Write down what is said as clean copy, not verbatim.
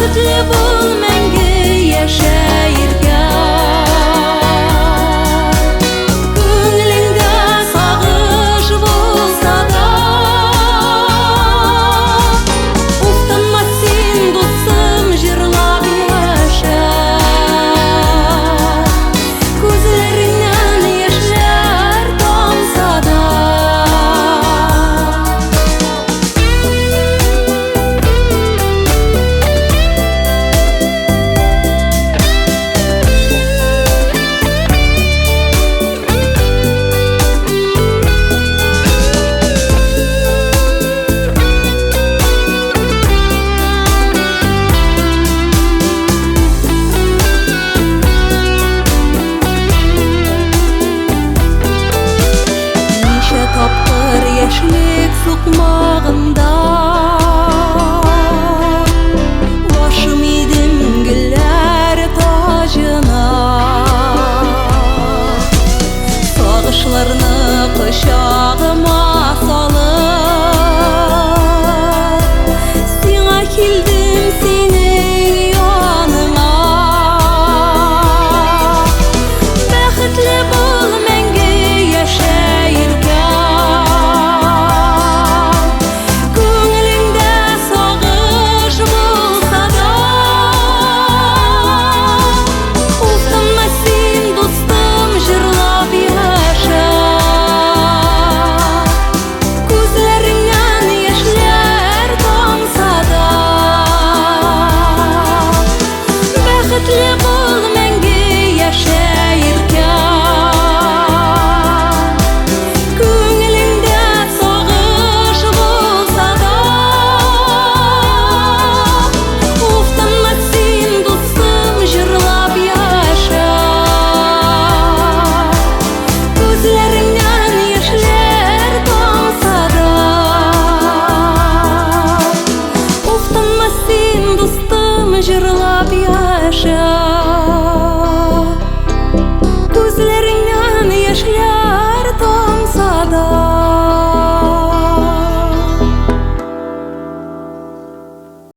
бәхетле бол мәңге яшәергә. Күңелеңдә сагыш булса да, уфтанма син, дустым, җырлап яшә. Күзләреңнән яшьләр тамса да, яшьлек сукмагында башым идем гөлләр тажына. Сагышларны кочагыма салып, сиңа килдем, синең яныңа. Бәхетле бол мәңге яшәергә. Бәхетле бол мәңге яшәергә. Күңелеңдә сагыш булса да, уфтанма син, дустым, җырлап яшә. Күзләреңнән яшьләр тамса да, уфтанма син, дустым, җырлап яшә.